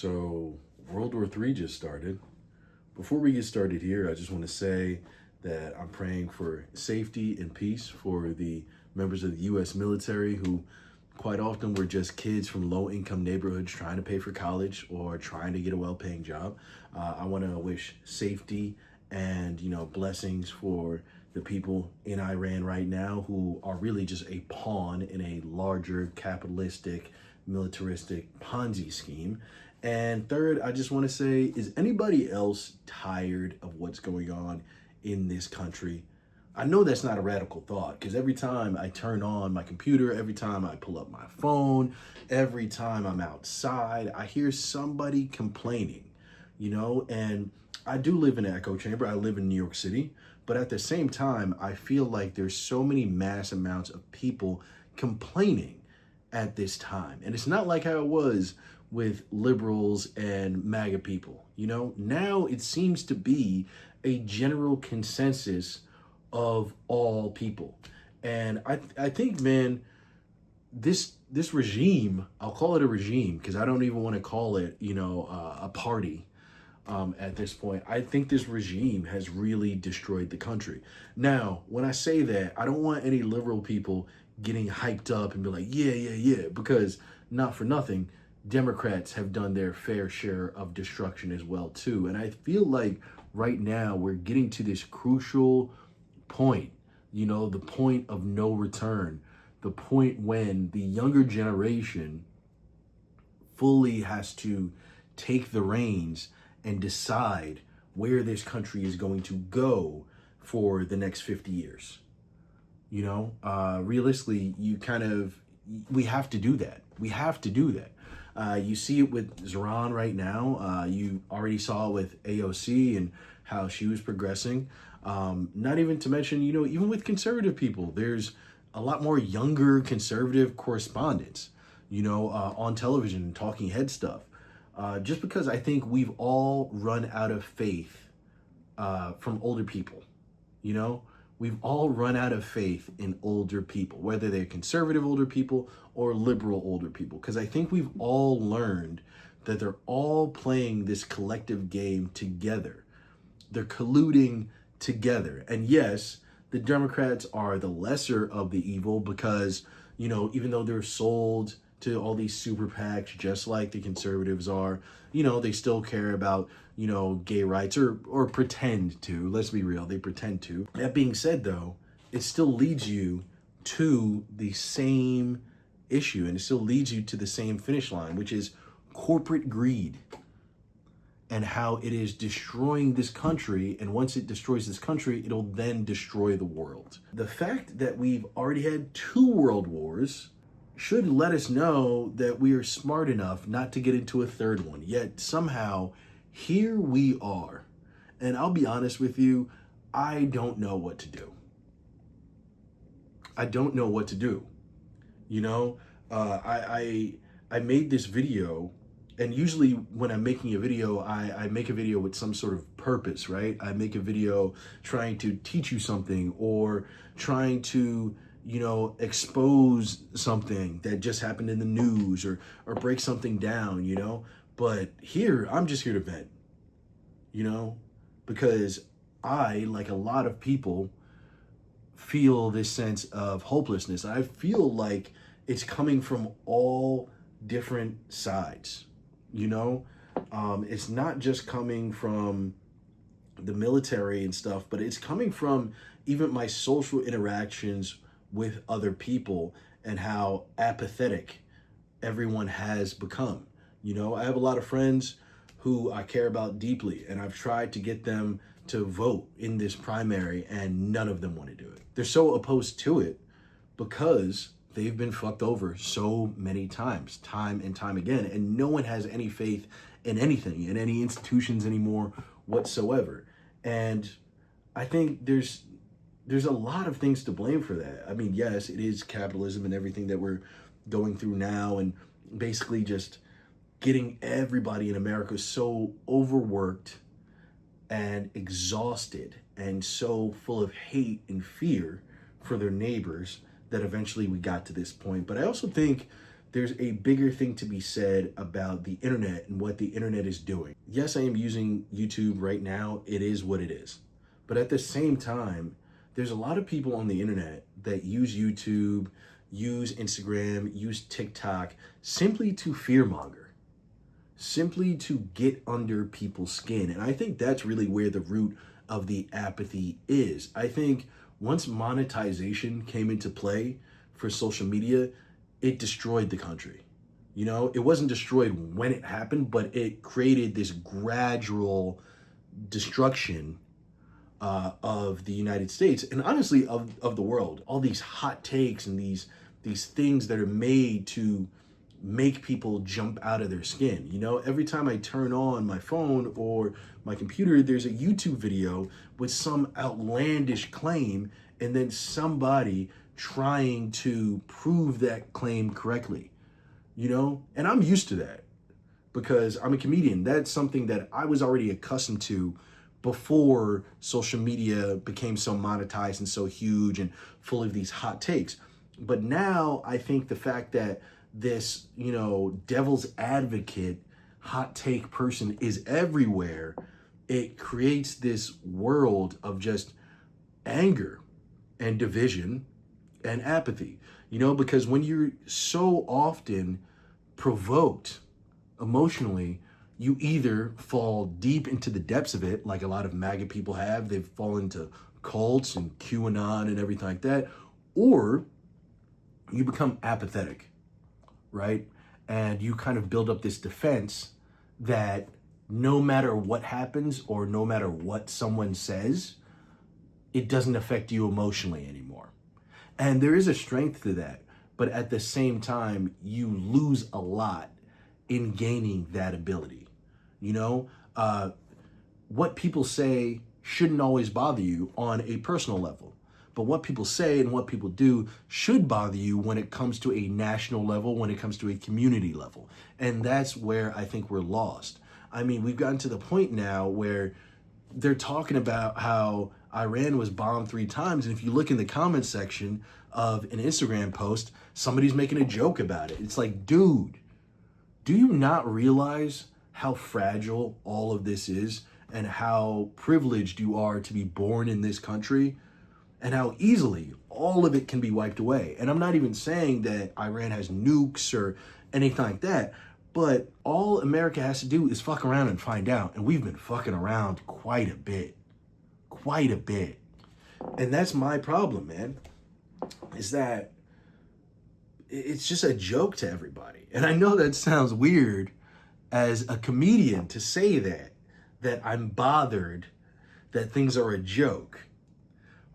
So, World War III just started. Before we get started here, I just want to say that I'm praying for safety and peace for the members of the U.S. military who quite often were just kids from low-income neighborhoods trying to pay for college or trying to get a well-paying job. I want to wish safety and, blessings for the people in Iran right now who are really just a pawn in a larger capitalistic, militaristic Ponzi scheme. And third, I just want to say, is anybody else tired of what's going on in this country? I know that's not a radical thought, because every time I turn on my computer, every time I pull up my phone, every time I'm outside, I hear somebody complaining, and I do live in an echo chamber. I live in New York City, but at the same time, I feel like there's so many mass amounts of people complaining at this time. And it's not like how it was with liberals and MAGA people. Now it seems to be a general consensus of all people. And I think, man, this regime, I'll call it a regime because I don't even want to call it, a party at this point. I think this regime has really destroyed the country. Now, when I say that, I don't want any liberal people getting hyped up and be like, yeah, because not for nothing, Democrats have done their fair share of destruction as well, too. And I feel like right now we're getting to this crucial point, the point of no return, the point when the younger generation fully has to take the reins and decide where this country is going to go for the next 50 years. Realistically, we have to do that. We have to do that. You see it with Zoran right now. You already saw it with AOC and how she was progressing. Not even to mention, even with conservative people, there's a lot more younger conservative correspondents, on television and talking head stuff. Just because I think we've all run out of faith from older people, We've all run out of faith in older people, whether they're conservative older people or liberal older people, because I think we've all learned that they're all playing this collective game together. They're colluding together. And yes, the Democrats are the lesser of the evil because, even though they're sold to all these super PACs, just like the conservatives are, they still care about, gay rights or pretend to. Let's be real, they pretend to. That being said, though, it still leads you to the same issue and it still leads you to the same finish line, which is corporate greed and how it is destroying this country. And once it destroys this country, it'll then destroy the world. The fact that we've already had 2 world wars should let us know that we are smart enough not to get into a third one. Yet somehow, here we are. And I'll be honest with you, I don't know what to do. I don't know what to do. I made this video, and usually when I'm making a video, I make a video with some sort of purpose, right? I make a video trying to teach you something or trying to expose something that just happened in the news or break something down, But here, I'm just here to vent, because I, like a lot of people, feel this sense of hopelessness. I feel like it's coming from all different sides, It's not just coming from the military and stuff, but it's coming from even my social interactions with other people and how apathetic everyone has become. I have a lot of friends who I care about deeply, and I've tried to get them to vote in this primary, and none of them want to do it. They're so opposed to it because they've been fucked over so many times, time and time again, and no one has any faith in anything, in any institutions anymore whatsoever. And I think there's a lot of things to blame for that. I mean, yes, it is capitalism and everything that we're going through now, and basically just getting everybody in America so overworked and exhausted and so full of hate and fear for their neighbors that eventually we got to this point. But I also think there's a bigger thing to be said about the internet and what the internet is doing. Yes, I am using YouTube right now. It is what it is. But at the same time, there's a lot of people on the internet that use YouTube, use Instagram, use TikTok simply to fearmonger, simply to get under people's skin. And I think that's really where the root of the apathy is. I think once monetization came into play for social media, it destroyed the country. You know, it wasn't destroyed when it happened, but it created this gradual destruction of the United States and honestly of the world. All these hot takes and these things that are made to make people jump out of their skin. You know, every time I turn on my phone or my computer, there's a YouTube video with some outlandish claim and then somebody trying to prove that claim correctly, you know? And I'm used to that because I'm a comedian. That's something that I was already accustomed to before social media became so monetized and so huge and full of these hot takes. But now I think the fact that this, you know, devil's advocate hot take person is everywhere, it creates this world of just anger and division and apathy, you know, because when you're so often provoked emotionally, you either fall deep into the depths of it, like a lot of MAGA people have, they've fallen into cults and QAnon and everything like that, or you become apathetic, right? And you kind of build up this defense that no matter what happens or no matter what someone says, it doesn't affect you emotionally anymore. And there is a strength to that, but at the same time, you lose a lot in gaining that ability. You know, what people say shouldn't always bother you on a personal level, but what people say and what people do should bother you when it comes to a national level, when it comes to a community level. And that's where I think we're lost. I mean, we've gotten to the point now where they're talking about how Iran was bombed 3 times. And if you look in the comment section of an Instagram post, somebody's making a joke about it. It's like, dude, do you not realize how fragile all of this is and how privileged you are to be born in this country and how easily all of it can be wiped away? And I'm not even saying that Iran has nukes or anything like that, but all America has to do is fuck around and find out. And we've been fucking around quite a bit. And that's my problem, man, is that it's just a joke to everybody. And I know that sounds weird as a comedian to say that I'm bothered that things are a joke.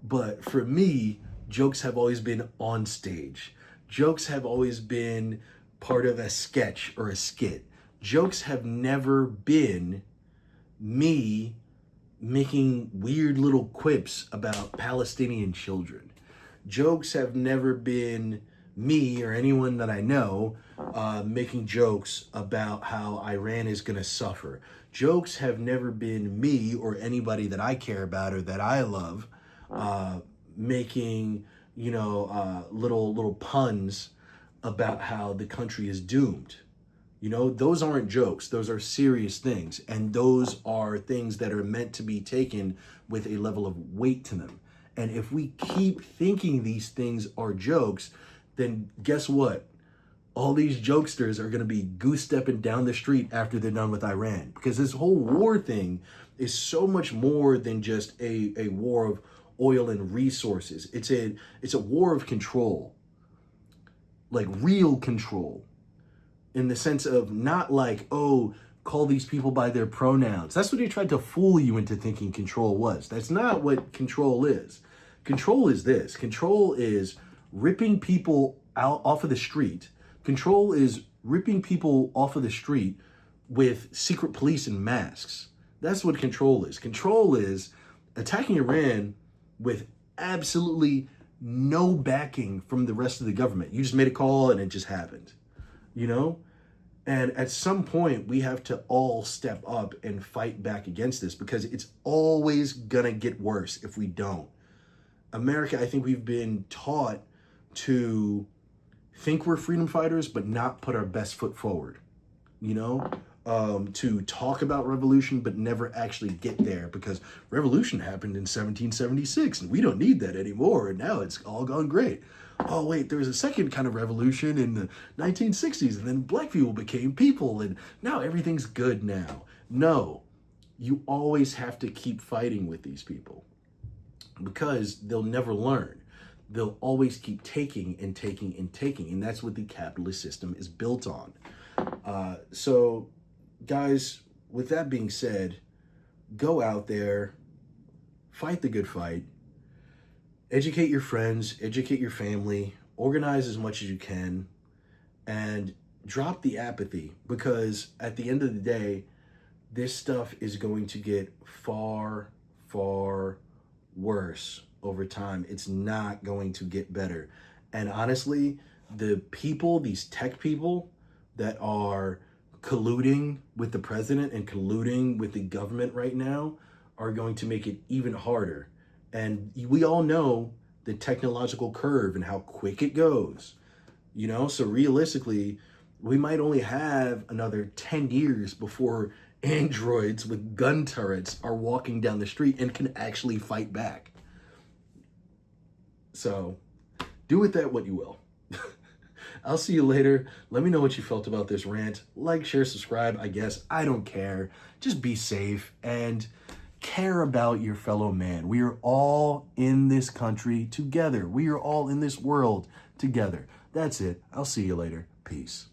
But for me, jokes have always been on stage. Jokes have always been part of a sketch or a skit. Jokes have never been me making weird little quips about Palestinian children. Jokes have never been me or anyone that I know making jokes about how Iran is going to suffer. Jokes have never been me or anybody that I care about or that I love making, you know, little puns about how the country is doomed. You know, those aren't jokes. Those are serious things. And those are things that are meant to be taken with a level of weight to them. And if we keep thinking these things are jokes, then guess what? All these jokesters are going to be goose stepping down the street after they're done with Iran. Because this whole war thing is so much more than just a war of oil and resources. It's a war of control. Like real control. In the sense of not like, oh, call these people by their pronouns. That's what they tried to fool you into thinking control was. That's not what control is. Control is this. Control is ripping people out off of the street. Control is ripping people off of the street with secret police and masks. That's what control is. Control is attacking Iran with absolutely no backing from the rest of the government. You just made a call and it just happened. You know? And at some point, we have to all step up and fight back against this because it's always gonna get worse if we don't. America, I think we've been taught to think we're freedom fighters, but not put our best foot forward, you know? To talk about revolution, but never actually get there, because revolution happened in 1776 and we don't need that anymore. And now it's all gone great. Oh, wait, there was a second kind of revolution in the 1960s, and then black people became people, and now everything's good now. No, you always have to keep fighting with these people because they'll never learn. They'll always keep taking and taking and taking. And that's what the capitalist system is built on. So, guys, with that being said, go out there, fight the good fight, educate your friends, educate your family, organize as much as you can, and drop the apathy, because at the end of the day, this stuff is going to get far, far worse over time. It's not going to get better. And honestly, the people, these tech people that are colluding with the president and colluding with the government right now are going to make it even harder. And we all know the technological curve and how quick it goes, you know? So realistically, we might only have another 10 years before androids with gun turrets are walking down the street and can actually fight back. So do with that what you will. I'll see you later. Let me know what you felt about this rant. Like, share, subscribe, I guess. I don't care. Just be safe and care about your fellow man. We are all in this country together. We are all in this world together. That's it. I'll see you later. Peace.